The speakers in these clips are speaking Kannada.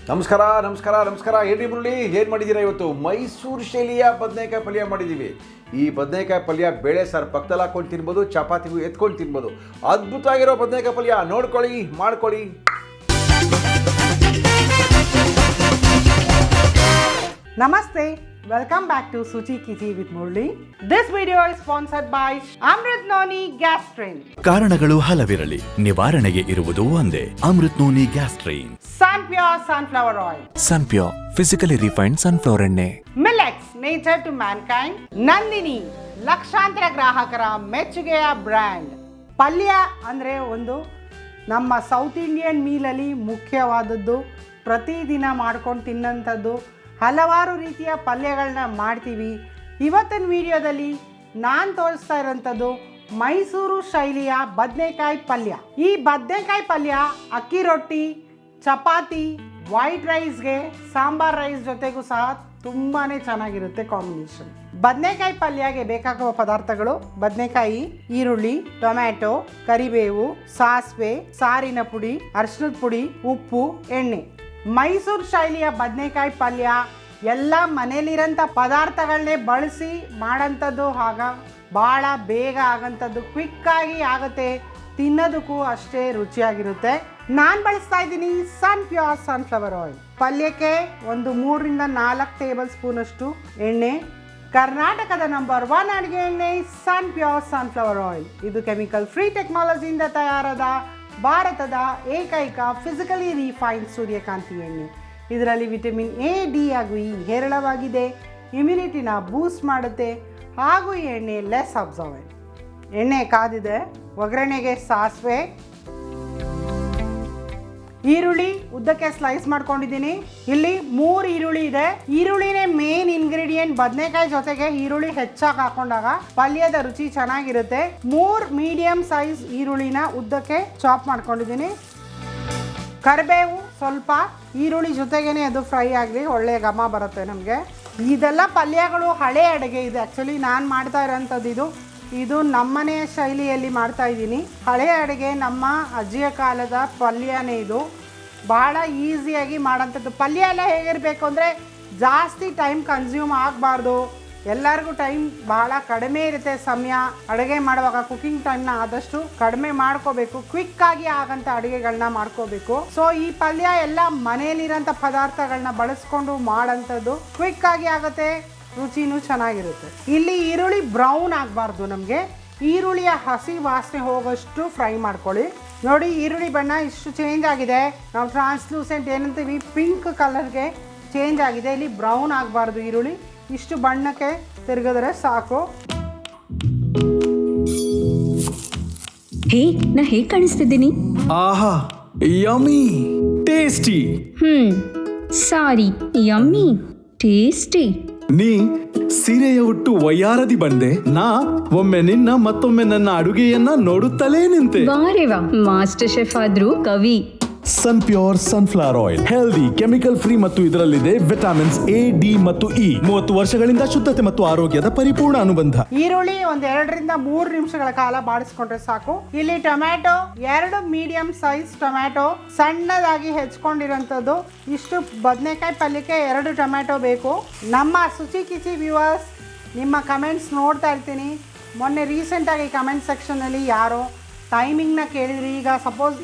ನಮಸ್ಕಾರ ನಮಸ್ಕಾರ ನಮಸ್ಕಾರ. ಏನ್ರಿ ಮುರಳಿ, ಏನು ಮಾಡಿದ್ದೀರಾ ಇವತ್ತು? ಮೈಸೂರು ಶೈಲಿಯ ಬದನೆಕಾಯಿ ಪಲ್ಯ ಮಾಡಿದ್ದೀವಿ. ಈ ಬದನೆಕಾಯಿ ಪಲ್ಯ ಬೇಳೆ ಸಾರು ಪಕ್ಕದಲ್ಲಿ ಹಾಕ್ಕೊಂಡು ತಿನ್ಬೋದು, ಚಪಾತಿಗೂ ಎತ್ಕೊಂಡು ತಿನ್ಬೋದು. ಅದ್ಭುತವಾಗಿರೋ ಬದನೆಕಾಯಿ ಪಲ್ಯ ನೋಡ್ಕೊಳ್ಳಿ, ಮಾಡ್ಕೊಳ್ಳಿ. Namaste, welcome back to Suchi Kichi with Murli. This video is sponsored by Amrit Noni Gastrin. ಕಾರಣಗಳು ಹಲವಿರಲಿ, ನಿವಾರಣೆಗೆ ಇರುವುದು ಒಂದೇ, Amrut Noni Gastrine. Sunpure Sunflower Oil. Sunpure, physically refined sunflower ಎಣ್ಣೆ. Millets, nature to mankind. Nandini, ಲಕ್ಷಾಂತರ ಗ್ರಾಹಕರ ಮೆಚ್ಚುಗೆಯ ಬ್ರ್ಯಾಂಡ್. ಪಲ್ಯ ಅಂದರೆ ಒಂದು ನಮ್ಮ ಸೌತ್ ಇಂಡಿಯನ್ ಮೀಲಲ್ಲಿ ಮುಖ್ಯವಾದದ್ದು, ಪ್ರತಿದಿನ ಮಾಡ್ಕೊಂಡು ತಿನ್ನೋಂಥದ್ದು. ಹಲವಾರು ರೀತಿಯ ಪಲ್ಯಗಳನ್ನ ಮಾಡ್ತೀವಿ. ಇವತ್ತಿನ ವಿಡಿಯೋದಲ್ಲಿ ನಾನು ತೋರಿಸ್ತಾ ಇರೋಂಥದ್ದು ಮೈಸೂರು ಶೈಲಿಯ ಬದನೆಕಾಯಿ ಪಲ್ಯ. ಈ ಬದನೆಕಾಯಿ ಪಲ್ಯ ಅಕ್ಕಿ ರೊಟ್ಟಿ, ಚಪಾತಿ, ವೈಟ್ ರೈಸ್ಗೆ, ಸಾಂಬಾರ್ ರೈಸ್ ಜೊತೆಗೂ ಸಹ ತುಂಬಾ ಚೆನ್ನಾಗಿರುತ್ತೆ ಕಾಂಬಿನೇಷನ್. ಬದನೆಕಾಯಿ ಪಲ್ಯಗೆ ಬೇಕಾಗುವ ಪದಾರ್ಥಗಳು: ಬದನೆಕಾಯಿ, ಈರುಳ್ಳಿ, ಟೊಮ್ಯಾಟೊ, ಕರಿಬೇವು, ಸಾಸಿವೆ, ಸಾರಿನ ಪುಡಿ, ಅರಿಶಿಣದ ಪುಡಿ, ಉಪ್ಪು, ಎಣ್ಣೆ. ಮೈಸೂರು ಶೈಲಿಯ ಬದನೆಕಾಯಿ ಪಲ್ಯ ಎಲ್ಲ ಮನೇಲಿರೋಂಥ ಪದಾರ್ಥಗಳನ್ನೇ ಬಳಸಿ ಮಾಡೋಂಥದ್ದು. ಆಗ ಭಾಳ ಬೇಗ ಆಗೋಂಥದ್ದು, ಕ್ವಿಕ್ಕಾಗಿ ಆಗುತ್ತೆ, ತಿನ್ನೋದಕ್ಕೂ ಅಷ್ಟೇ ರುಚಿಯಾಗಿರುತ್ತೆ. ನಾನು ಬಳಸ್ತಾ ಇದ್ದೀನಿ ಸನ್ಪ್ಯೂರ್ ಸನ್ಫ್ಲವರ್ ಆಯಿಲ್. ಪಲ್ಯಕ್ಕೆ ಒಂದು 3 ರಿಂದ 4 ಟೇಬಲ್ ಸ್ಪೂನ್ ಅಷ್ಟು ಎಣ್ಣೆ. ಕರ್ನಾಟಕದ ನಂಬರ್ 1 ಅಡುಗೆ ಎಣ್ಣೆ ಸನ್ಪ್ಯೂರ್ ಸನ್ಫ್ಲವರ್ ಆಯಿಲ್. ಇದು ಕೆಮಿಕಲ್ ಫ್ರೀ ಟೆಕ್ನಾಲಜಿಯಿಂದ ತಯಾರಾದ ಭಾರತದ ಏಕೈಕ ಫಿಸಿಕಲಿ ರಿಫೈನ್ಡ್ ಸೂರ್ಯಕಾಂತಿ ಎಣ್ಣೆ. ಇದರಲ್ಲಿ ವಿಟಮಿನ್ ಎ, ಡಿ ಹಾಗೂ ಇ ಹೇರಳವಾಗಿದೆ. ಇಮ್ಯುನಿಟಿನ ಬೂಸ್ಟ್ ಮಾಡುತ್ತೆ ಹಾಗೂ ಈ ಎಣ್ಣೆ ಲೆಸ್ ಅಬ್ಸರ್ವೆಂಟ್. ಎಣ್ಣೆ ಕಾದಿದೆ. ಒಗ್ಗರಣೆಗೆ ಸಾಸಿವೆ, ಈರುಳ್ಳಿ ಉದ್ದಕ್ಕೆ ಸ್ಲೈಸ್ ಮಾಡ್ಕೊಂಡಿದ್ದೀನಿ. ಇಲ್ಲಿ 3 ಈರುಳ್ಳಿ ಇದೆ. ಈರುಳ್ಳಿನೇ ಮೇನ್ ಇಂಗ್ರೀಡಿಯೆಂಟ್. ಬದನೆಕಾಯಿ ಜೊತೆಗೆ ಈರುಳ್ಳಿ ಹೆಚ್ಚಾಗಿ ಹಾಕೊಂಡಾಗ ಪಲ್ಯದ ರುಚಿ ಚೆನ್ನಾಗಿರುತ್ತೆ. 3 ಮೀಡಿಯಂ ಸೈಜ್ ಈರುಳ್ಳಿನ ಉದ್ದಕ್ಕೆ ಚಾಪ್ ಮಾಡ್ಕೊಂಡಿದ್ದೀನಿ. ಕರಿಬೇವು ಸ್ವಲ್ಪ, ಈರುಳ್ಳಿ ಜೊತೆಗೇನೆ ಅದು ಫ್ರೈ ಆಗಲಿ, ಒಳ್ಳೆ ಘಮ ಬರುತ್ತೆ ನಮಗೆ. ಇದೆಲ್ಲ ಪಲ್ಯಗಳು ಹಳೆ ಅಡುಗೆ. ಇದು ಆ್ಯಕ್ಚುಲಿ ನಾನು ಮಾಡ್ತಾ ಇರೋಂಥದ್ದು. ಇದು ನಮ್ಮನೆಯ ಶೈಲಿಯಲ್ಲಿ ಮಾಡ್ತಾ ಇದ್ದೀನಿ. ಹಳೆಯ ಅಡುಗೆ, ನಮ್ಮ ಅಜ್ಜಿಯ ಕಾಲದ ಪಲ್ಯನೇ ಇದು. ಭಾಳ ಈಸಿಯಾಗಿ ಮಾಡೋಂಥದ್ದು. ಪಲ್ಯ ಎಲ್ಲ ಹೇಗಿರಬೇಕು ಅಂದರೆ ಜಾಸ್ತಿ ಟೈಮ್ ಕನ್ಸ್ಯೂಮ್ ಆಗಬಾರ್ದು. ಎಲ್ಲರಿಗೂ ಟೈಮ್ ಭಾಳ ಕಡಿಮೆ ಇರುತ್ತೆ. ಸಮಯ ಅಡುಗೆ ಮಾಡುವಾಗ ಕುಕಿಂಗ್ ಟೈಮ್ನ ಆದಷ್ಟು ಕಡಿಮೆ ಮಾಡ್ಕೋಬೇಕು. ಕ್ವಿಕ್ಕಾಗಿ ಆಗೋಂಥ ಅಡುಗೆಗಳನ್ನ ಮಾಡ್ಕೋಬೇಕು. ಸೊ ಈ ಪಲ್ಯ ಎಲ್ಲ ಮನೆಯಲ್ಲಿರೋಂಥ ಪದಾರ್ಥಗಳನ್ನ ಬಳಸ್ಕೊಂಡು ಮಾಡೋಂಥದ್ದು. ಕ್ವಿಕ್ಕಾಗಿ ಆಗುತ್ತೆ, ರುಚಿನೂ ಚೆನ್ನಾಗಿರುತ್ತೆ. ಇಲ್ಲಿ ಈರುಳ್ಳಿ ಬ್ರೌನ್ ಆಗಬಾರ್ದು. ನಮಗೆ ಈರುಳ್ಳಿಯ ಹಸಿ ವಾಸನೆ ಹೋಗೋಷ್ಟು ಫ್ರೈ ಮಾಡ್ಕೊಳ್ಳಿ. ನೋಡಿ, ಈರುಳ್ಳಿ ಬಣ್ಣ ಇಷ್ಟು ಚೇಂಜ್ ಆಗಿದೆ. ನಾವು ಟ್ರಾನ್ಸ್ಲೂಸೆಂಟ್ ಏನಂತೀವಿ, ಪಿಂಕ್ ಕಲರ್ಗೆ ಚೇಂಜ್ ಆಗಿದೆ. ಇಲ್ಲಿ ಬ್ರೌನ್ ಆಗಬಾರ್ದು. ಈರುಳ್ಳಿ ಇಷ್ಟು ಬಣ್ಣಕ್ಕೆ ತಿರುಗಿದ್ರೆ ಸಾಕು. ಹೇ, ನಾ ಹೇಗೆ ಕಾಣಿಸ್ತಿದ್ದೀನಿ? ಆಹಾ, ಯಮ್ಮಿ, ಟೇಸ್ಟಿ. ಸಾರಿ, ಯಮ್ಮಿ, ಟೇಸ್ಟಿ. ನೀ ಸೀರೆಯ ಉಟ್ಟು ವಯ್ಯಾರದಿ ಬಂದೆ. ನಾ ಒಮ್ಮೆ ನಿನ್ನ ಮತ್ತೊಮ್ಮೆ ನನ್ನ ಅಡುಗೆಯನ್ನ ನೋಡುತ್ತಲೇ ನಿಂತೆ. ವಾರೇವಾ, ಮಾಸ್ಟರ್ ಶೆಫ್ ಆದ್ರೂ ಕವಿ. Sunpure sunflower oil healthy, chemical free ಮತ್ತು ಇದರಲ್ಲಿದೆ ವಿಟಮಿನ್ಸ್ ಎ, ಡಿ ಮತ್ತು ಇ. 30 ವರ್ಷಗಳಿಂದ ಶುದ್ಧತೆ ಮತ್ತು ಆರೋಗ್ಯದ ಪರಿಪೂರ್ಣ ಅನುಬಂಧ. ಈರುಳ್ಳಿ 2 ರಿಂದ 3 ನಿಮಿಷಗಳ ಕಾಲ ಬಾಡಿಸ್ಕೊಂಡ್ರೆ ಸಾಕು. ಇಲ್ಲಿ ಟೊಮ್ಯಾಟೊ 2 ಮೀಡಿಯಂ ಸೈಜ್ ಟೊಮ್ಯಾಟೊ ಸಣ್ಣದಾಗಿ ಹೆಚ್ಕೊಂಡಿರೋಂಥದ್ದು. ಇಷ್ಟು ಬದನೆಕಾಯಿ ಪಲ್ಯಕ್ಕೆ 2 ಟೊಮ್ಯಾಟೊ ಬೇಕು. ನಮ್ಮ ಸುಚಿ ಕಿಚಿ ವ್ಯೂವರ್ಸ್, ನಿಮ್ಮ ಕಮೆಂಟ್ಸ್ ನೋಡ್ತಾ ಇರ್ತೀನಿ. ಮೊನ್ನೆ ರೀಸೆಂಟಾಗಿ ಕಮೆಂಟ್ ಸೆಕ್ಷನಲ್ಲಿ ಯಾರೋ ಟೈಮಿಂಗ್ನ ಕೇಳಿದ್ರಿ. ಈಗ ಸಪೋಸ್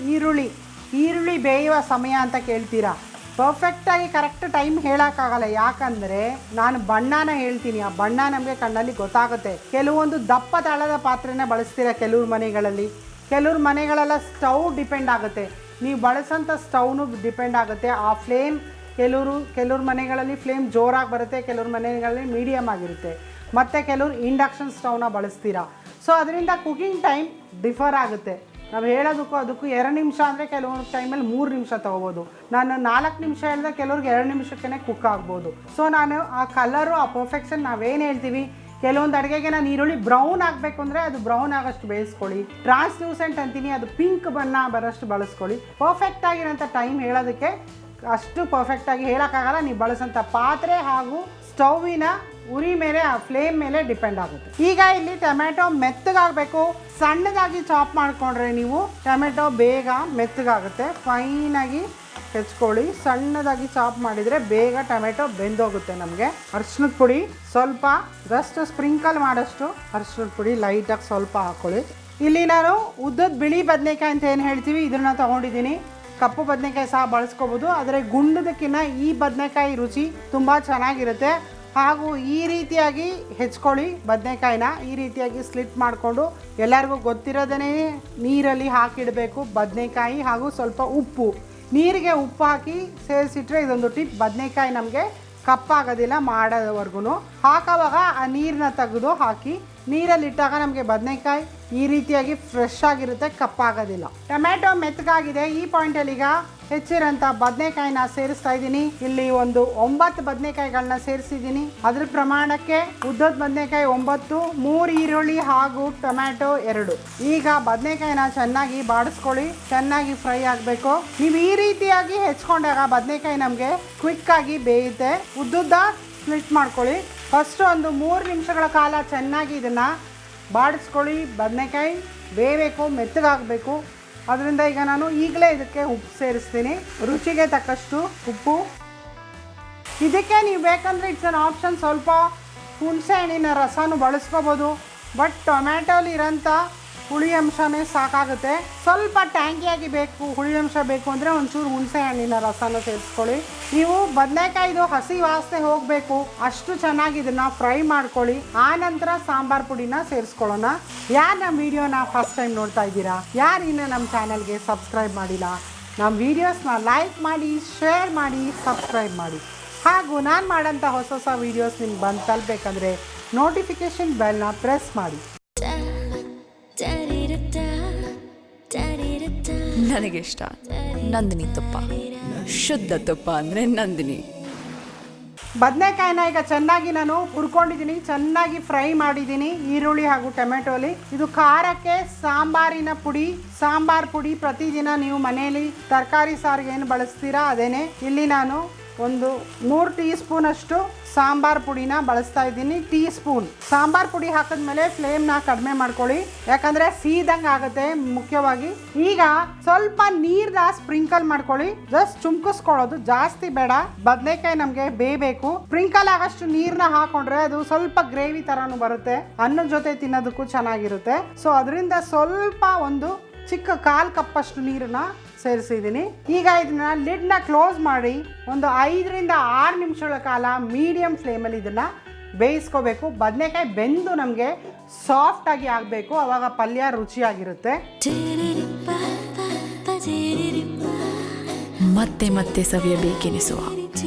ಈರುಳ್ಳಿ ಬೇಯುವ ಸಮಯ ಅಂತ ಕೇಳ್ತೀರಾ. ಪರ್ಫೆಕ್ಟಾಗಿ ಕರೆಕ್ಟ್ ಟೈಮ್ ಹೇಳೋಕ್ಕಾಗಲ್ಲ. ಯಾಕಂದರೆ ನಾನು ಬಣ್ಣನ ಹೇಳ್ತೀನಿ. ಆ ಬಣ್ಣ ನಮಗೆ ಕಣ್ಣಲ್ಲಿ ಗೊತ್ತಾಗುತ್ತೆ. ಕೆಲವೊಂದು ದಪ್ಪ ತಳದ ಪಾತ್ರೆನೇ ಬಳಸ್ತೀರ ಕೆಲವ್ರ ಮನೆಗಳಲ್ಲಿ. ಕೆಲವ್ರ ಮನೆಗಳೆಲ್ಲ ಸ್ಟವ್ ಡಿಪೆಂಡ್ ಆಗುತ್ತೆ. ನೀವು ಬಳಸೋಂಥ ಸ್ಟವ್ನು ಡಿಪೆಂಡ್ ಆಗುತ್ತೆ. ಆ ಫ್ಲೇಮ್ ಕೆಲವ್ರ ಮನೆಗಳಲ್ಲಿ ಫ್ಲೇಮ್ ಜೋರಾಗಿ ಬರುತ್ತೆ, ಕೆಲವ್ರ ಮನೆಗಳಲ್ಲಿ ಮೀಡಿಯಮ್ ಆಗಿರುತ್ತೆ. ಮತ್ತು ಕೆಲವ್ರು ಇಂಡಕ್ಷನ್ ಸ್ಟವ್ನ ಬಳಸ್ತೀರಾ. ಸೊ ಅದರಿಂದ ಕುಕಿಂಗ್ ಟೈಮ್ ಡಿಫರ್ ಆಗುತ್ತೆ. ನಾವು ಹೇಳೋದಕ್ಕೂ ಅದಕ್ಕೂ 2 ನಿಮಿಷ ಅಂದರೆ ಕೆಲವೊಂದು ಟೈಮಲ್ಲಿ 3 ನಿಮಿಷ ತೊಗೋಬೋದು. ನಾನು 4 ನಿಮಿಷ ಹೇಳಿದ್ರೆ ಕೆಲವ್ರಿಗೆ 2 ನಿಮಿಷಕ್ಕೇ ಕುಕ್ ಆಗ್ಬೋದು. ಸೊ ನಾನು ಆ ಕಲರು, ಆ ಪರ್ಫೆಕ್ಷನ್ ನಾವೇನು ಹೇಳ್ತೀವಿ, ಕೆಲವೊಂದು ಅಡುಗೆಗೆ ನಾನು ಈರುಳ್ಳಿ ಬ್ರೌನ್ ಆಗಬೇಕು ಅಂದರೆ ಅದು ಬ್ರೌನ್ ಆಗೋಷ್ಟು ಬೇಯಿಸ್ಕೊಳ್ಳಿ. ಟ್ರಾನ್ಸ್ಲೂಸೆಂಟ್ ಅಂತೀನಿ, ಅದು ಪಿಂಕ್ ಬಣ್ಣ ಬರೋಷ್ಟು ಬಳಸ್ಕೊಳ್ಳಿ. ಪರ್ಫೆಕ್ಟಾಗಿರೋಂಥ ಟೈಮ್ ಹೇಳೋದಕ್ಕೆ ಅಷ್ಟು ಪರ್ಫೆಕ್ಟಾಗಿ ಹೇಳೋಕ್ಕಾಗಲ್ಲ. ನೀವು ಬಳಸೋಂಥ ಪಾತ್ರೆ ಹಾಗೂ ಸ್ಟೌವಿನ ಉರಿ ಮೇಲೆ, ಆ ಫ್ಲೇಮ್ ಮೇಲೆ ಡಿಪೆಂಡ್ ಆಗುತ್ತೆ. ಈಗ ಇಲ್ಲಿ ಟೊಮ್ಯಾಟೊ ಮೆತ್ತಗಾಗಬೇಕು. ಸಣ್ಣದಾಗಿ ಚಾಪ್ ಮಾಡಿಕೊಂಡ್ರೆ ನೀವು ಟೊಮೆಟೊ ಬೇಗ ಮೆತ್ತಗಾಗುತ್ತೆ. ಫೈನಾಗಿ ಹೆಚ್ಕೊಳ್ಳಿ. ಸಣ್ಣದಾಗಿ ಚಾಪ್ ಮಾಡಿದರೆ ಬೇಗ ಟೊಮೆಟೊ ಬೆಂದೋಗುತ್ತೆ ನಮಗೆ. ಅರಿಶಿನದ ಪುಡಿ ಸ್ವಲ್ಪ ಜಸ್ಟ್ ಸ್ಪ್ರಿಂಕಲ್ ಮಾಡೋಷ್ಟು ಅರಿಶಿನದ ಪುಡಿ ಲೈಟಾಗಿ ಸ್ವಲ್ಪ ಹಾಕ್ಕೊಳ್ಳಿ. ಇಲ್ಲಿ ನಾನು ಉದ್ದದ ಬಿಳಿ ಬದನೆಕಾಯಿ ಅಂತ ಏನು ಹೇಳ್ತೀವಿ ಇದನ್ನು ತೊಗೊಂಡಿದ್ದೀನಿ. ಕಪ್ಪು ಬದನೆಕಾಯಿ ಸಹ ಬಳಸ್ಕೋಬೋದು, ಆದರೆ ಗುಂಡದಕ್ಕಿಂತ ಈ ಬದನೆಕಾಯಿ ರುಚಿ ತುಂಬ ಚೆನ್ನಾಗಿರುತ್ತೆ. ಹಾಗೂ ಈ ರೀತಿಯಾಗಿ ಹೆಚ್ಕೊಳ್ಳಿ ಬದನೆಕಾಯಿನ. ಈ ರೀತಿಯಾಗಿ ಸ್ಲಿಟ್ ಮಾಡಿಕೊಂಡು ಎಲ್ಲರಿಗೂ ಗೊತ್ತಿರೋದೇ ನೀರಲ್ಲಿ ಹಾಕಿಡಬೇಕು ಬದನೆಕಾಯಿ ಹಾಗೂ ಸ್ವಲ್ಪ ಉಪ್ಪು. ನೀರಿಗೆ ಉಪ್ಪು ಹಾಕಿ ಸೇರಿಸಿಟ್ರೆ ಇದೊಂದು ಟಿಪ್, ಬದನೆಕಾಯಿ ನಮಗೆ ಕಪ್ಪಾಗೋದಿಲ್ಲ ಮಾಡೋವರೆಗೂ. ಹಾಕೋವಾಗ ಆ ನೀರನ್ನ ತೆಗೆದು ಹಾಕಿ ನೀರಲ್ಲಿಟ್ಟಾಗ ನಮಗೆ ಬದನೆಕಾಯಿ ಈ ರೀತಿಯಾಗಿ ಫ್ರೆಶ್ ಆಗಿರುತ್ತೆ, ಕಪ್ಪಾಗೋದಿಲ್ಲ. ಟೊಮ್ಯಾಟೊ ಮೆತ್ತಗಾಗಿದೆ. ಈ ಪಾಯಿಂಟಲ್ಲಿ ಈಗ ಹೆಚ್ಚಿರೋಂಥ ಬದನೆಕಾಯಿನ ಸೇರಿಸ್ತಾ ಇದ್ದೀನಿ. ಇಲ್ಲಿ ಒಂದು 9 ಬದನೆಕಾಯಿಗಳನ್ನ ಸೇರಿಸಿದ್ದೀನಿ. ಅದ್ರ ಪ್ರಮಾಣಕ್ಕೆ ಉದ್ದದ ಬದನೆಕಾಯಿ 9, 3 ಈರುಳ್ಳಿ ಹಾಗೂ ಟೊಮ್ಯಾಟೊ 2. ಈಗ ಬದನೆಕಾಯಿನ ಚೆನ್ನಾಗಿ ಬಾಡಿಸ್ಕೊಳ್ಳಿ, ಚೆನ್ನಾಗಿ ಫ್ರೈ ಆಗಬೇಕು. ನೀವು ಈ ರೀತಿಯಾಗಿ ಹೆಚ್ಕೊಂಡಾಗ ಬದನೆಕಾಯಿ ನಮಗೆ ಕ್ವಿಕ್ಕಾಗಿ ಬೇಯುತ್ತೆ. ಉದ್ದುದ್ದ ಸ್ಪ್ಲಿಟ್ ಮಾಡ್ಕೊಳ್ಳಿ. ಫಸ್ಟು ಒಂದು 3 ನಿಮಿಷಗಳ ಕಾಲ ಚೆನ್ನಾಗಿ ಇದನ್ನು ಬಾಡಿಸ್ಕೊಳ್ಳಿ. ಬದನೆಕಾಯಿ ಬೇಯಬೇಕು, ಮೆತ್ತಗಾಗಬೇಕು. ಅದರಿಂದ ಈಗ ನಾನು ಈಗಲೇ ಇದಕ್ಕೆ ಉಪ್ಪು ಸೇರಿಸ್ತೀನಿ, ರುಚಿಗೆ ತಕ್ಕಷ್ಟು ಉಪ್ಪು. ಇದಕ್ಕೆ ನೀವು ಬೇಕಂದರೆ ಇಟ್ಸ್ ಅನ್ ಆಪ್ಷನ್, ಸ್ವಲ್ಪ ಹುಣಸೆ ಹಣ್ಣಿನ ರಸನೂ ಬಳಸ್ಕೋಬೋದು. ಬಟ್ ಟೊಮ್ಯಾಟೋಲಿರೋಂಥ ಹುಳಿ ಅಂಶನೇ ಸಾಕಾಗುತ್ತೆ. ಸ್ವಲ್ಪ ಟ್ಯಾಂಗಿಯಾಗಿ ಬೇಕು, ಹುಳಿ ಅಂಶ ಬೇಕು ಅಂದರೆ ಒಂಚೂರು ಹುಣಸೆ ಹಣ್ಣಿನ ರಸನ ಸೇರಿಸ್ಕೊಳ್ಳಿ. ನೀವು ಬದನೆಕಾಯಿದು ಹಸಿ ವಾಸನೆ ಹೋಗಬೇಕು ಅಷ್ಟು ಚೆನ್ನಾಗಿ ಇದನ್ನು ಫ್ರೈ ಮಾಡ್ಕೊಳ್ಳಿ. ಆನಂತರ ಸಾಂಬಾರು ಪುಡಿನ ಸೇರಿಸ್ಕೊಳ್ಳೋಣ. ಯಾರು ನಮ್ಮ ವೀಡಿಯೋನ ಫಸ್ಟ್ ಟೈಮ್ ನೋಡ್ತಾ ಇದ್ದೀರಾ, ಯಾರು ಇನ್ನೂ ನಮ್ಮ ಚಾನಲ್ಗೆ ಸಬ್ಸ್ಕ್ರೈಬ್ ಮಾಡಿಲ್ಲ, ನಮ್ಮ ವೀಡಿಯೋಸ್ನ ಲೈಕ್ ಮಾಡಿ, ಶೇರ್ ಮಾಡಿ, ಸಬ್ಸ್ಕ್ರೈಬ್ ಮಾಡಿ. ಹಾಗೂ ನಾನು ಮಾಡೋಂಥ ಹೊಸ ಹೊಸ ವೀಡಿಯೋಸ್ ನಿಮ್ಗೆ ಬಂದು ತಲುಪಬೇಕಂದ್ರೆ ನೋಟಿಫಿಕೇಷನ್ ಬೆಲ್ನ ಪ್ರೆಸ್ ಮಾಡಿ. ನನಗಿಷ್ಟ ನಂದಿನಿ ತುಪ್ಪ, ಶುದ್ಧ ತುಪ್ಪ ಅಂದರೆ ನಂದಿನಿ. ಬದನೆಕಾಯಿನ ಈಗ ಚೆನ್ನಾಗಿ ನಾನು ಹುರ್ಕೊಂಡಿದ್ದೀನಿ, ಚೆನ್ನಾಗಿ ಫ್ರೈ ಮಾಡಿದ್ದೀನಿ ಈರುಳ್ಳಿ ಹಾಗೂ ಟೊಮೆಟೊಲಿ. ಇದು ಖಾರಕ್ಕೆ ಸಾಂಬಾರಿನ ಪುಡಿ. ಸಾಂಬಾರು ಪುಡಿ ಪ್ರತಿದಿನ ನೀವು ಮನೆಯಲ್ಲಿ ತರಕಾರಿ ಸಾರಿಗೆ ಏನು ಬಳಸ್ತೀರಾ ಅದೇನೆ. ಇಲ್ಲಿ ನಾನು ಒಂದು 3 ಟೀ ಸ್ಪೂನಷ್ಟು ಸಾಂಬಾರು ಪುಡಿನ ಬಳಸ್ತಾ ಇದ್ದೀನಿ. ಟೀ ಸ್ಪೂನ್ ಸಾಂಬಾರು ಪುಡಿ ಹಾಕಿದ್ಮೇಲೆ ಫ್ಲೇಮ್ನ ಕಡಿಮೆ ಮಾಡ್ಕೊಳ್ಳಿ, ಯಾಕಂದರೆ ಸೀದಂಗೆ ಆಗುತ್ತೆ ಮುಖ್ಯವಾಗಿ. ಈಗ ಸ್ವಲ್ಪ ನೀರನ್ನ ಸ್ಪ್ರಿಂಕಲ್ ಮಾಡ್ಕೊಳ್ಳಿ, ಜಸ್ಟ್ ಚುಮ್ಕಿಸ್ಕೊಳ್ಳೋದು, ಜಾಸ್ತಿ ಬೇಡ. ಬದನೆಕಾಯಿ ನಮಗೆ ಬೇಯಬೇಕು. ಸ್ಪ್ರಿಂಕಲ್ ಆಗಷ್ಟು ನೀರನ್ನ ಹಾಕೊಂಡ್ರೆ ಅದು ಸ್ವಲ್ಪ ಗ್ರೇವಿ ಥರನೂ ಬರುತ್ತೆ, ಅನ್ನದ ಜೊತೆ ತಿನ್ನೋದಕ್ಕೂ ಚೆನ್ನಾಗಿರುತ್ತೆ. ಸೊ ಅದರಿಂದ ಸ್ವಲ್ಪ ಒಂದು ಚಿಕ್ಕ 1/4 ಕಪ್ಪಷ್ಟು ನೀರನ್ನ ಸೇರಿಸಿದ್ದೀನಿ. ಈಗ ಇದನ್ನ ಲಿಡ್ನ ಕ್ಲೋಸ್ ಮಾಡಿ ಒಂದು 5 ರಿಂದ 6 ನಿಮಿಷಗಳ ಕಾಲ ಮೀಡಿಯಂ ಫ್ಲೇಮಲ್ಲಿ ಇದನ್ನು ಬೇಯಿಸ್ಕೋಬೇಕು. ಬದನೆಕಾಯಿ ಬೆಂದು ನಮಗೆ ಸಾಫ್ಟಾಗಿ ಆಗಬೇಕು, ಆವಾಗ ಪಲ್ಯ ರುಚಿಯಾಗಿರುತ್ತೆ. ಮತ್ತೆ ಮತ್ತೆ ಸವಿಯಬೇಕೆನಿಸುವ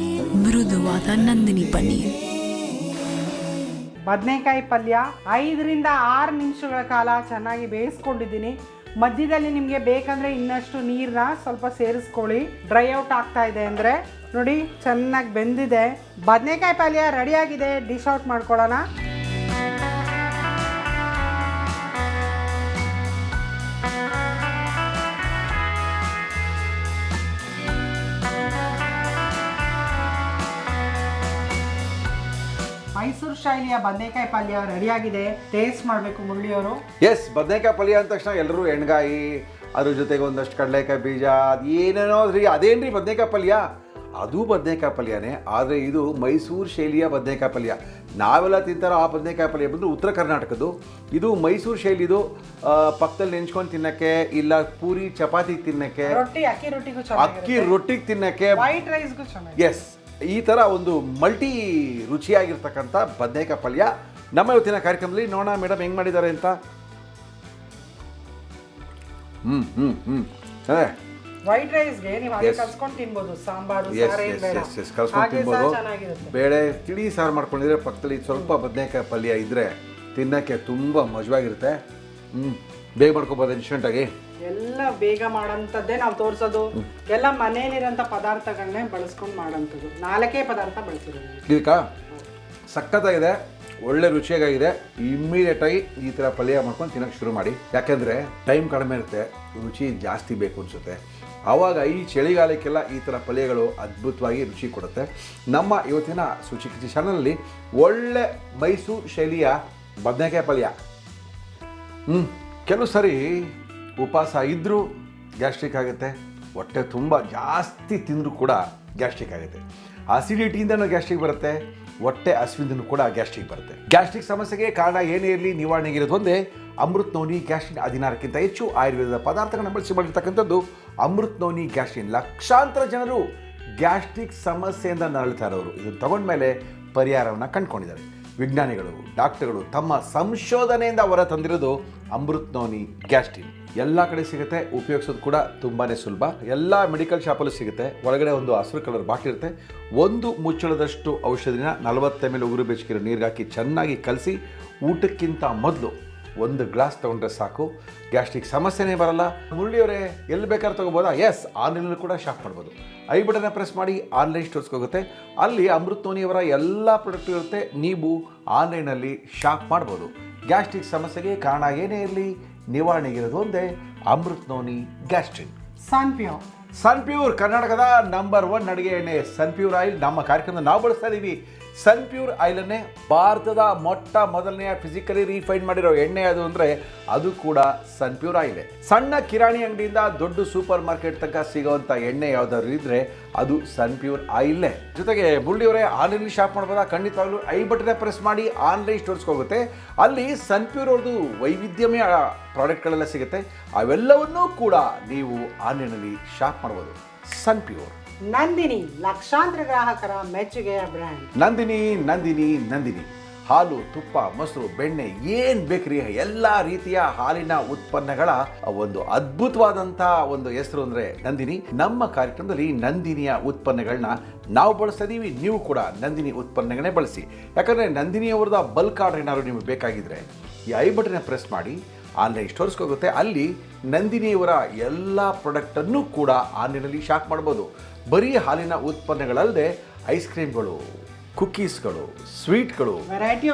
ಮೃದುವಾದ ನಂದಿನಿ ಪನ್ನೀರ್. ಬದನೆಕಾಯಿ ಪಲ್ಯ 5 ರಿಂದ 6 ನಿಮಿಷಗಳ ಕಾಲ ಚೆನ್ನಾಗಿ ಬೇಯಿಸ್ಕೊಂಡಿದ್ದೀನಿ. ಮಧ್ಯದಲ್ಲಿ ನಿಮಗೆ ಬೇಕಂದರೆ ಇನ್ನಷ್ಟು ನೀರನ್ನ ಸ್ವಲ್ಪ ಸೇರಿಸ್ಕೊಳ್ಳಿ, ಡ್ರೈ ಔಟ್ ಆಗ್ತಾ ಇದೆ ಅಂದರೆ. ನೋಡಿ ಚೆನ್ನಾಗಿ ಬೆಂದಿದೆ, ಬದನೆಕಾಯಿ ಪಲ್ಯ ರೆಡಿಯಾಗಿದೆ. ಡಿಶ್ ಔಟ್ ಮಾಡ್ಕೊಳ್ಳೋಣ. ಮೈಸೂರು ಶೈಲಿಯ ಬದನೆಕಾಯಿ ಪಲ್ಯ ರೆಡಿಯಾಗಿದೆ. ಟೇಸ್ಟ್ ಮಾಡಬೇಕು ಮುರಳಿಯವರು. ಎಸ್, ಬದನೆಕಾಯಿ ಪಲ್ಯ ಅಂದ ತಕ್ಷಣ ಎಲ್ಲರೂ ಎಣ್ಗಾಯಿ, ಅದ್ರ ಜೊತೆಗೆ ಒಂದಷ್ಟು ಕಡಲೆಕಾಯಿ ಬೀಜ, ಅದು ಏನೇನೋ ರೀ, ಅದೇನ್ರಿ ಬದನೆಕಾಯಿ ಪಲ್ಯ? ಅದು ಬದನೆಕಾಯಿ ಪಲ್ಯನೇ, ಆದರೆ ಇದು ಮೈಸೂರು ಶೈಲಿಯ ಬದನೆಕಾಯಿ ಪಲ್ಯ. ನಾವೆಲ್ಲ ತಿಂತಾರೋ ಆ ಬದನೆಕಾಯಿ ಪಲ್ಯ ಬಂದು ಉತ್ತರ ಕರ್ನಾಟಕದ್ದು. ಇದು ಮೈಸೂರು ಶೈಲಿದು. ಪಕ್ಕದಲ್ಲಿ ನೆಂಚ್ಕೊಂಡು ತಿನ್ನಕ್ಕೆ, ಇಲ್ಲ ಪೂರಿ ಚಪಾತಿಗೆ ತಿನ್ನಕ್ಕೆ, ಅಕ್ಕಿ ರೊಟ್ಟಿಗೂ ಅಕ್ಕಿ ರೊಟ್ಟಿಗೆ ತಿನ್ನಕ್ಕೆ, ವೈಟ್ ರೈಸ್ಗೂ ಚೆನ್ನಾಗಿ. ಎಸ್, ಈ ಥರ ಒಂದು ಮಲ್ಟಿ ರುಚಿಯಾಗಿರ್ತಕ್ಕಂಥ ಬದನೆಕಾಯಿ ಪಲ್ಯ ನಮ್ಮ ಇವತ್ತಿನ ಕಾರ್ಯಕ್ರಮದಲ್ಲಿ ನೋಡೋಣ ಮೇಡಮ್ ಹೆಂಗೆ ಮಾಡಿದ್ದಾರೆ ಅಂತ. ಅದೇ ವೈಟ್ ರೈಸ್ಗೆ ನೀವು ಹಾಗೆ ಕಲ್ಸ್ಕೊಂಡು ತಿನ್ಬೋದು. ಸಾಂಬಾರು ಕಲ್ಸ್ಕೊಂಡು ತಿನ್ಬೋದು. ಬೇಳೆ ತಿಳಿ ಸಾರು ಮಾಡ್ಕೊಂಡಿದ್ರೆ ಪಕ್ಕದಲ್ಲಿ ಸ್ವಲ್ಪ ಬದನೆಕಾಯಿ ಪಲ್ಯ ಇದ್ದರೆ ತಿನ್ನೋಕ್ಕೆ ತುಂಬ ಮಜವಾಗಿರುತ್ತೆ. ಬೇಗ ಮಾಡ್ಕೊಬೋದು ಇನ್ಸ್ಟೆಂಟಾಗಿ. ಎಲ್ಲ ಬೇಗ ಮಾಡೋಂಥದ್ದೇ ನಾವು ತೋರಿಸೋದು. ಎಲ್ಲ ಮನೇಲಿರೋಂಥ ಪದಾರ್ಥಗಳನ್ನೇ ಬಳಸ್ಕೊಂಡು ಮಾಡೋಂಥದ್ದು. 4 ಪದಾರ್ಥ ಬಳಸಿರೋದು. ಇದಕ್ಕೆ ಸಖತ್ತಾಗಿದೆ, ಒಳ್ಳೆ ರುಚಿಯಾಗಿದೆ. ಇಮ್ಮಿಡಿಯೇಟಾಗಿ ಈ ಥರ ಪಲ್ಯ ಮಾಡ್ಕೊಂಡು ತಿನ್ನೋಕ್ಕೆ ಶುರು ಮಾಡಿ. ಯಾಕೆಂದರೆ ಟೈಮ್ ಕಡಿಮೆ ಇರುತ್ತೆ, ರುಚಿ ಜಾಸ್ತಿ ಬೇಕು ಅನಿಸುತ್ತೆ. ಆವಾಗ ಈ ಚಳಿಗಾಲಕ್ಕೆಲ್ಲ ಈ ಥರ ಪಲ್ಯಗಳು ಅದ್ಭುತವಾಗಿ ರುಚಿ ಕೊಡುತ್ತೆ. ನಮ್ಮ ಇವತ್ತಿನ ಸುಚಿಕಿಚಿ ಚಾನಲಲ್ಲಿ ಒಳ್ಳೆ ಮೈಸೂರು ಶೈಲಿಯ ಬದನೆಕಾಯಿ ಪಲ್ಯ. ಕೆಲವು ಸರಿ ಉಪವಾಸ ಇದ್ದರೂ ಗ್ಯಾಸ್ಟ್ರಿಕ್ ಆಗುತ್ತೆ, ಹೊಟ್ಟೆ ತುಂಬ ಜಾಸ್ತಿ ತಿಂದರೂ ಕೂಡ ಗ್ಯಾಸ್ಟ್ರಿಕ್ ಆಗುತ್ತೆ. ಅಸಿಡಿಟಿಯಿಂದನೂ ಗ್ಯಾಸ್ಟ್ರಿಕ್ ಬರುತ್ತೆ, ಹೊಟ್ಟೆ ಹಸಿವಿಂದನೂ ಕೂಡ ಗ್ಯಾಸ್ಟ್ರಿಕ್ ಬರುತ್ತೆ. ಗ್ಯಾಸ್ಟ್ರಿಕ್ ಸಮಸ್ಯೆಗೆ ಕಾರಣ ಏನೇ ಇರಲಿ ನಿವಾರಣೆಗಿರೋದು ಒಂದೇ ಅಮೃತ್ ನೋನಿ ಗ್ಯಾಸ್ಟ್ರಿನ್. 16ಕ್ಕಿಂತ ಹೆಚ್ಚು ಆಯುರ್ವೇದದ ಪದಾರ್ಥಗಳನ್ನ ಬಳಸಿ ಮಾಡಿರ್ತಕ್ಕಂಥದ್ದು ಅಮೃತ್ ನೋನಿ ಗ್ಯಾಸ್ಟ್ರಿನ್. ಲಕ್ಷಾಂತರ ಜನರು ಗ್ಯಾಸ್ಟ್ರಿಕ್ ಸಮಸ್ಯೆಯಿಂದ ನರಳ್ತಾ ಇರೋರು ಇದನ್ನು ತಗೊಂಡ್ಮೇಲೆ ಪರಿಹಾರವನ್ನು ಕಂಡುಕೊಂಡಿದ್ದಾರೆ. ವಿಜ್ಞಾನಿಗಳು, ಡಾಕ್ಟರ್ಗಳು ತಮ್ಮ ಸಂಶೋಧನೆಯಿಂದ ಹೊರ ತಂದಿರೋದು ಅಮೃತ್ ನೋನಿ ಗ್ಯಾಸ್ಟ್ರಿನ್. ಎಲ್ಲ ಕಡೆ ಸಿಗುತ್ತೆ, ಉಪಯೋಗಿಸೋದು ಕೂಡ ತುಂಬಾ ಸುಲಭ. ಎಲ್ಲ ಮೆಡಿಕಲ್ ಶಾಪಲ್ಲೂ ಸಿಗುತ್ತೆ. ಒಳಗಡೆ ಒಂದು ಹಸಿರು ಕಲರ್ ಬಾಟ್ಲ್ ಇರುತ್ತೆ. ಒಂದು ಮುಚ್ಚಳದಷ್ಟು ಔಷಧಿನ 40 ml ಉಗುರು ಬೆಚ್ಚಗಿರೋ ನೀರಿಗೆ ಹಾಕಿ ಚೆನ್ನಾಗಿ ಕಲಸಿ ಊಟಕ್ಕಿಂತ ಮೊದಲು 1 ಗ್ಲಾಸ್ ತೊಗೊಂಡ್ರೆ ಸಾಕು. ಗ್ಯಾಸ್ಟ್ರಿಕ್ ಸಮಸ್ಯೆನೇ ಬರಲ್ಲ. ಮುರಳಿಯವರೇ ಎಲ್ಲಿ ಬೇಕಾದ್ರೂ ತೊಗೋಬೋದಾ? ಎಸ್, ಆನ್ಲೈನಲ್ಲಿ ಕೂಡ ಶಾಪ್ ಮಾಡ್ಬೋದು. ಐ ಬಟನ್ನ ಪ್ರೆಸ್ ಮಾಡಿ ಆನ್ಲೈನ್ ಸ್ಟೋರ್ಸ್ಗೆ ಹೋಗುತ್ತೆ. ಅಲ್ಲಿ ಅಮೃತ್ ನೋನಿಯವರ ಎಲ್ಲ ಪ್ರಾಡಕ್ಟ್ ಇರುತ್ತೆ. ನೀವು ಆನ್ಲೈನಲ್ಲಿ ಶಾಪ್ ಮಾಡ್ಬೋದು. ಗ್ಯಾಸ್ಟ್ರಿಕ್ ಸಮಸ್ಯೆಗೆ ಕಾರಣ ಏನೇ ಇರಲಿ ನಿವಾರಣೆಗಿರೋದು ಒಂದೇ ಅಮೃತ್ ನೋನಿ ಗ್ಯಾಸ್ಟ್ರಿನ್. ಸನ್ಪ್ಯೂರ್ ಕರ್ನಾಟಕದ ನಂಬರ್ 1 ಅಡುಗೆ ಎಣ್ಣೆ ಸನ್ಪ್ಯೂರ್ ಆಯಿಲ್. ನಮ್ಮ ಕಾರ್ಯಕ್ರಮದಲ್ಲಿ ನಾವು ಬಳಸ್ತಾ ಇದ್ದೀವಿ ಸನ್ಪ್ಯೂರ್ ಆಯಿಲನ್ನೇ. ಭಾರತದ ಮೊದಲನೆಯ ಫಿಸಿಕಲಿ ರಿಫೈನ್ ಮಾಡಿರೋ ಎಣ್ಣೆ ಅದು ಅಂದರೆ ಅದು ಕೂಡ ಸನ್ಪ್ಯೂರ್ ಆಯಿಲೇ. ಸಣ್ಣ ಕಿರಾಣಿ ಅಂಗಡಿಯಿಂದ ದೊಡ್ಡ ಸೂಪರ್ ಮಾರ್ಕೆಟ್ ತನಕ ಸಿಗೋವಂಥ ಎಣ್ಣೆ ಯಾವುದಾದ್ರು ಇದ್ದರೆ ಅದು ಸನ್ಪ್ಯೂರ್ ಆಯಿಲೇ. ಜೊತೆಗೆ ಮುರಳಿಯವರೇ ಆನ್ಲೈನ್ ಶಾಪ್ ಮಾಡ್ಬೋದಾ? ಖಂಡಿತವಾಗ್ಲೂ ಐ ಬಟನ್ ಪ್ರೆಸ್ ಮಾಡಿ ಆನ್ಲೈನ್ ಸ್ಟೋರ್ಸ್ಗೆ ಹೋಗುತ್ತೆ. ಅಲ್ಲಿ ಸನ್ಪ್ಯೂರ್ ಅವ್ರದ್ದು ವೈವಿಧ್ಯಮಯ ಪ್ರಾಡಕ್ಟ್ಗಳೆಲ್ಲ ಸಿಗುತ್ತೆ. ಅವೆಲ್ಲವನ್ನೂ ಕೂಡ ನೀವು ಆನ್ಲೈನಲ್ಲಿ ಶಾಪ್ ಮಾಡ್ಬೋದು. ಸನ್ಪ್ಯೂರ್. ನಂದಿನಿ, ಲಕ್ಷಾಂತರ ಗ್ರಾಹಕರ ಮೆಚ್ಚುಗೆಯ ಬ್ರ್ಯಾಂಡ್. ನಂದಿನಿ ಹಾಲು, ತುಪ್ಪ, ಮೊಸರು, ಬೆಣ್ಣೆ ಏನು ಬೇಕ್ರಿ ಎಲ್ಲ ರೀತಿಯ ಹಾಲಿನ ಉತ್ಪನ್ನಗಳ ಒಂದು ಅದ್ಭುತವಾದಂಥ ಒಂದು ಹೆಸರು ಅಂದರೆ ನಂದಿನಿ. ನಮ್ಮ ಕಾರ್ಯಕ್ರಮದಲ್ಲಿ ನಂದಿನಿಯ ಉತ್ಪನ್ನಗಳನ್ನ ನಾವು ಬಳಸ್ತಾ ಇದ್ದೀವಿ. ನೀವು ಕೂಡ ನಂದಿನಿ ಉತ್ಪನ್ನಗಳನ್ನೇ ಬಳಸಿ. ಯಾಕಂದರೆ ನಂದಿನಿಯವರದ ಬಲ್ಕ್ ಆರ್ಡರ್ ಏನಾದ್ರು ನಿಮಗೆ ಬೇಕಾಗಿದ್ದರೆ ಈ ಐ ಬಟನ್ನ ಪ್ರೆಸ್ ಮಾಡಿ ಆನ್ಲೈನ್ ಸ್ಟೋರ್ಸ್ಗೆ ಹೋಗುತ್ತೆ. ಅಲ್ಲಿ ನಂದಿನಿಯವರ ಎಲ್ಲ ಪ್ರಾಡಕ್ಟನ್ನು ಕೂಡ ಆನ್ಲೈನಲ್ಲಿ ಶಾಪ್ ಮಾಡ್ಬೋದು. ಬರೀ ಹಾಲಿನ ಉತ್ಪನ್ನಗಳಲ್ಲದೆ ಐಸ್ ಕ್ರೀಮ್ಗಳು, ಕುಕ್ಕೀಸ್ಗಳು, ಸ್ವೀಟ್ಗಳು, ವೆರೈಟಿ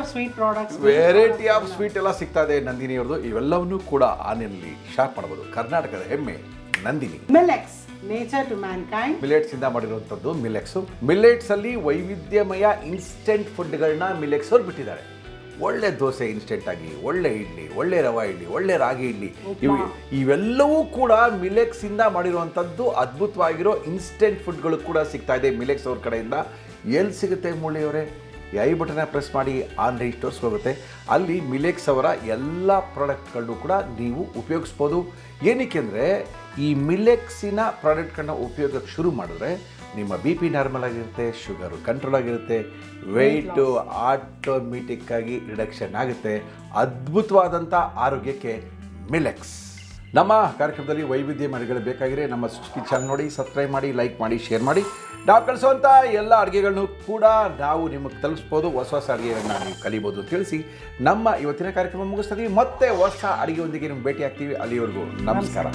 ಆಫ್ ಸ್ವೀಟ್ ಎಲ್ಲ ಸಿಗ್ತಾ ಇದೆ ನಂದಿನಿಯವ್ರದ್ದು. ಇವೆಲ್ಲವನ್ನೂ ಕೂಡ ಆನ್ಲೈನಲ್ಲಿ ಶಾಪ್ ಮಾಡ್ಬೋದು. ಕರ್ನಾಟಕದ ಹೆಮ್ಮೆ Nandini. Millets, nature to mankind. Millets ಇಂದ ಮಾಡಿರುವಂಥದ್ದು ಮಿಲೆಟ್ಸು. ಮಿಲೆಟ್ಸ್ ಅಲ್ಲಿ ವೈವಿಧ್ಯಮಯ ಇನ್ಸ್ಟೆಂಟ್ ಫುಡ್ಗಳನ್ನ ಮಿಲೆಟ್ಸ್ ಅವ್ರು ಬಿಟ್ಟಿದ್ದಾರೆ. ಒಳ್ಳೆ ದೋಸೆ ಇನ್ಸ್ಟೆಂಟ್ ಆಗಿ, ಒಳ್ಳೆ ಇಡ್ಲಿ, ಒಳ್ಳೆ ರವಾ ಇಡ್ಲಿ, ಒಳ್ಳೆ ರಾಗಿ ಇಡ್ಲಿ, ಇವೆಲ್ಲವೂ ಕೂಡ ಮಿಲೆಕ್ಸ್ ಇಂದ ಮಾಡಿರುವಂಥದ್ದು ಅದ್ಭುತವಾಗಿರೋ ಇನ್ಸ್ಟೆಂಟ್ ಫುಡ್ಗಳು ಕೂಡ ಸಿಗ್ತಾ ಇದೆ ಮಿಲೆಕ್ಸ್ ಅವ್ರ ಕಡೆಯಿಂದ. ಎಲ್ಲಿ ಸಿಗುತ್ತೆ ಮುರಳಿಯವರೇ? ಈ ಐ ಬಟನ್ನ ಪ್ರೆಸ್ ಮಾಡಿ ಆನ್ಲೈನ್ ಸ್ಟೋರ್ಸ್ಗೆ ಹೋಗುತ್ತೆ. ಅಲ್ಲಿ ಮಿಲೆಕ್ಸ್ ಅವರ ಎಲ್ಲ ಪ್ರಾಡಕ್ಟ್ಗಳನ್ನು ಕೂಡ ನೀವು ಉಪಯೋಗಿಸ್ಬೋದು. ಏನಕ್ಕೆ ಅಂದರೆ ಈ ಮಿಲೆಕ್ಸಿನ ಪ್ರಾಡಕ್ಟ್ಗಳನ್ನ ಉಪಯೋಗಕ್ಕೆ ಶುರು ಮಾಡಿದ್ರೆ ನಿಮ್ಮ BP ನಾರ್ಮಲ್ ಆಗಿರುತ್ತೆ, ಶುಗರು ಕಂಟ್ರೋಲ್ ಆಗಿರುತ್ತೆ, ವೆಯ್ಟು ಆಟೋಮೆಟಿಕ್ಕಾಗಿ ರಿಡಕ್ಷನ್ ಆಗುತ್ತೆ. ಅದ್ಭುತವಾದಂಥ ಆರೋಗ್ಯಕ್ಕೆ ಮಿಲೆಕ್ಸ್. ನಮ್ಮ ಕಾರ್ಯಕ್ರಮದಲ್ಲಿ ವೈವಿಧ್ಯ ಅಡುಗೆಗಳು ಬೇಕಾಗಿದ್ರೆ ನಮ್ಮ ಸೃಷ್ಟಿ ಚಾನಲ್ ನೋಡಿ, ಸಬ್ಸ್ಕ್ರೈಬ್ ಮಾಡಿ, ಲೈಕ್ ಮಾಡಿ, ಶೇರ್ ಮಾಡಿ. ನಾವು ಕಳಿಸುವಂಥ ಎಲ್ಲ ಅಡುಗೆಗಳನ್ನು ಕೂಡ ನಾವು ನಿಮಗೆ ತಲುಪಿಸ್ಬೋದು. ಹೊಸ ಅಡುಗೆಗಳನ್ನ ನೀವು ಕಲಿಬೋದು ತಿಳಿಸಿ ನಮ್ಮ ಇವತ್ತಿನ ಕಾರ್ಯಕ್ರಮ ಮುಗಿಸ್ತೀವಿ. ಮತ್ತೆ ಹೊಸ ಅಡುಗೆಯೊಂದಿಗೆ ನಿಮ್ಗೆ ಭೇಟಿ ಆಗ್ತೀವಿ. ಅಲ್ಲಿವರೆಗೂ ನಮಸ್ಕಾರ.